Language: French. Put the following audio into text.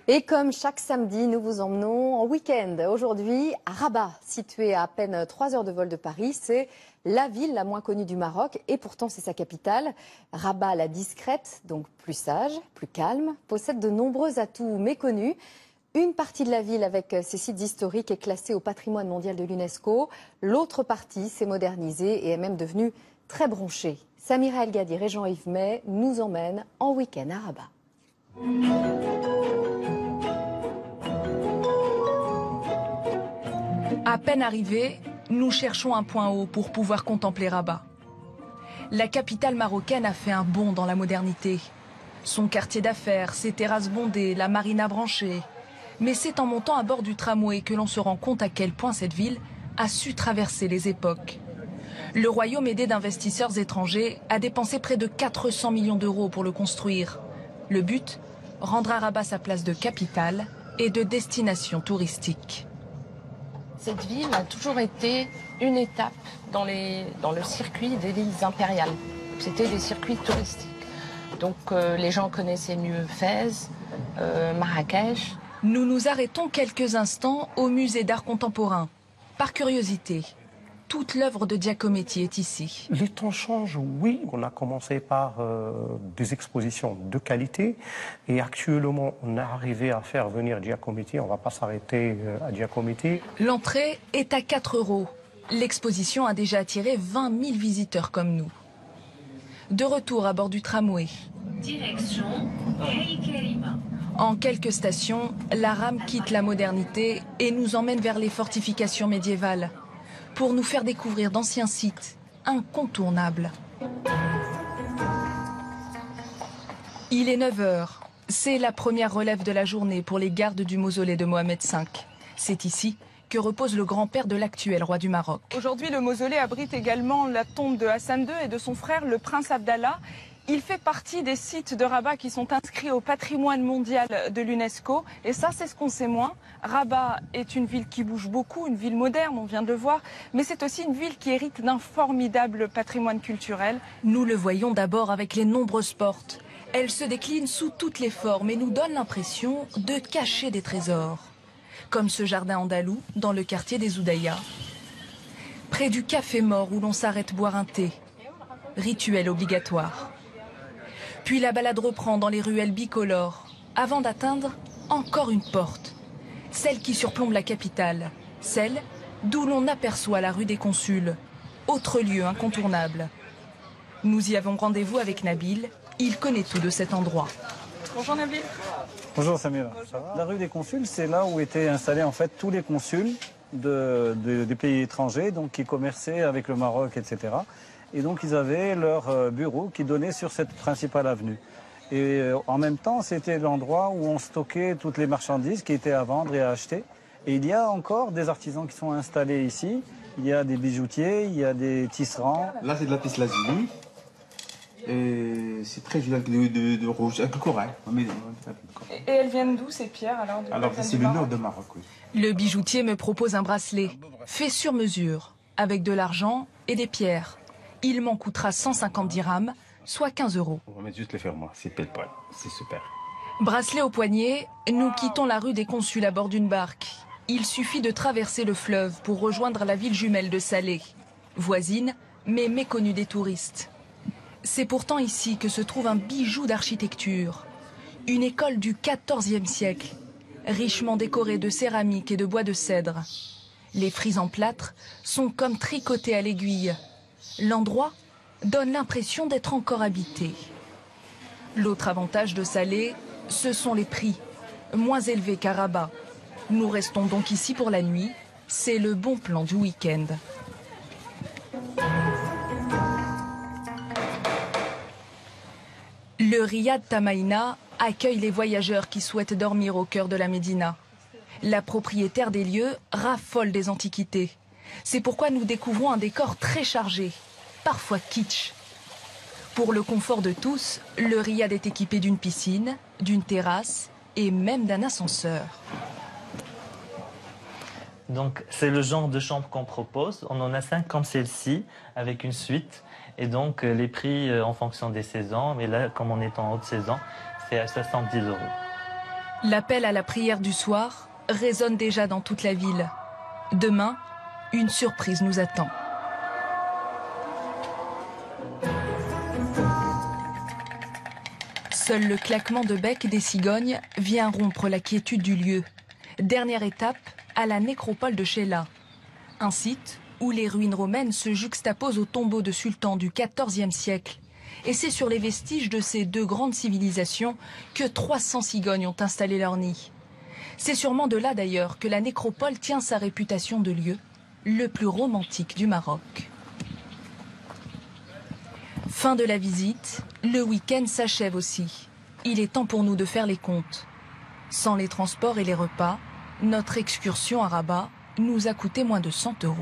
Et comme chaque samedi, nous vous emmenons en week-end. Aujourd'hui, à Rabat, situé à peine 3 heures de vol de Paris. C'est la ville la moins connue du Maroc et pourtant c'est sa capitale. Rabat, la discrète, donc plus sage, plus calme, possède de nombreux atouts méconnus. Une partie de la ville avec ses sites historiques est classée au patrimoine mondial de l'UNESCO. L'autre partie s'est modernisée et est même devenue très bronchée. Samira El Gadir et Jean-Yves May nous emmènent en week-end à Rabat. À peine arrivés, nous cherchons un point haut pour pouvoir contempler Rabat. La capitale marocaine a fait un bond dans la modernité. Son quartier d'affaires, ses terrasses bondées, la marina branchée. Mais c'est en montant à bord du tramway que l'on se rend compte à quel point cette ville a su traverser les époques. Le royaume, aidé d'investisseurs étrangers, a dépensé près de 400 millions d'euros pour le construire. Le but, rendre à Rabat sa place de capitale et de destination touristique. Cette ville a toujours été une étape dans le circuit des villes impériales. C'était des circuits touristiques. Donc les gens connaissaient mieux Fès, Marrakech. Nous nous arrêtons quelques instants au musée d'art contemporain. Par curiosité, toute l'œuvre de Giacometti est ici. Les temps changent, oui. On a commencé par des expositions de qualité et actuellement on est arrivé à faire venir Giacometti. On ne va pas s'arrêter à Giacometti. L'entrée est à 4 €. L'exposition a déjà attiré 20 000 visiteurs comme nous. De retour à bord du tramway. Direction Heikelima. En quelques stations, la rame quitte la modernité et nous emmène vers les fortifications médiévales pour nous faire découvrir d'anciens sites incontournables. Il est 9 h. C'est la première relève de la journée pour les gardes du mausolée de Mohamed V. C'est ici que repose le grand-père de l'actuel roi du Maroc. Aujourd'hui, le mausolée abrite également la tombe de Hassan II et de son frère, le prince Abdallah. Il fait partie des sites de Rabat qui sont inscrits au patrimoine mondial de l'UNESCO. Et ça, c'est ce qu'on sait moins. Rabat est une ville qui bouge beaucoup, une ville moderne, on vient de le voir. Mais c'est aussi une ville qui hérite d'un formidable patrimoine culturel. Nous le voyons d'abord avec les nombreuses portes. Elles se déclinent sous toutes les formes et nous donnent l'impression de cacher des trésors. Comme ce jardin andalou dans le quartier des Oudaïa. Près du café mort où l'on s'arrête boire un thé. Rituel obligatoire. Puis la balade reprend dans les ruelles bicolores, avant d'atteindre encore une porte. Celle qui surplombe la capitale, celle d'où l'on aperçoit la rue des Consuls, autre lieu incontournable. Nous y avons rendez-vous avec Nabil, il connaît tout de cet endroit. Bonjour Nabil. Bonjour Samira. La rue des Consuls, c'est là où étaient installés en fait tous les consuls des pays étrangers, donc qui commerçaient avec le Maroc, etc. Et donc ils avaient leur bureau qui donnait sur cette principale avenue. Et en même temps, c'était l'endroit où on stockait toutes les marchandises qui étaient à vendre et à acheter. Et il y a encore des artisans qui sont installés ici. Il y a des bijoutiers, il y a des tisserands. Là, c'est de la piste lazuli. Et c'est très joli de rouge, avec le corail. Et elles viennent d'où ces pierres alors? Alors c'est le nord de Maroc, oui. Le bijoutier me propose un bracelet, fait sur mesure, avec de l'argent et des pierres. Il m'en coûtera 150 dirhams, soit 15 €. On va mettre juste les fermoirs, c'est pile poil, c'est super. Bracelet au poignet, nous quittons la rue des Consuls à bord d'une barque. Il suffit de traverser le fleuve pour rejoindre la ville jumelle de Salé, voisine mais méconnue des touristes. C'est pourtant ici que se trouve un bijou d'architecture, une école du XIVe siècle, richement décorée de céramique et de bois de cèdre. Les frises en plâtre sont comme tricotées à l'aiguille. L'endroit donne l'impression d'être encore habité. L'autre avantage de Salé, ce sont les prix, moins élevés qu'à Rabat. Nous restons donc ici pour la nuit. C'est le bon plan du week-end. Le Riad Tamaïna accueille les voyageurs qui souhaitent dormir au cœur de la Médina. La propriétaire des lieux raffole des antiquités. C'est pourquoi nous découvrons un décor très chargé, parfois kitsch. Pour le confort de tous, le riad est équipé d'une piscine, d'une terrasse et même d'un ascenseur. Donc c'est le genre de chambre qu'on propose. On en a 5 comme celle-ci, avec une suite. Et donc les prix en fonction des saisons. Mais là, comme on est en haute saison, c'est à 70 €. L'appel à la prière du soir résonne déjà dans toute la ville. Demain, une surprise nous attend. Seul le claquement de bec des cigognes vient rompre la quiétude du lieu. Dernière étape, à la nécropole de Chella. Un site où les ruines romaines se juxtaposent aux tombeaux de sultans du XIVe siècle. Et c'est sur les vestiges de ces deux grandes civilisations que 300 cigognes ont installé leur nid. C'est sûrement de là d'ailleurs que la nécropole tient sa réputation de lieu le plus romantique du Maroc. Fin de la visite, le week-end s'achève aussi. Il est temps pour nous de faire les comptes. Sans les transports et les repas, notre excursion à Rabat nous a coûté moins de 100 €.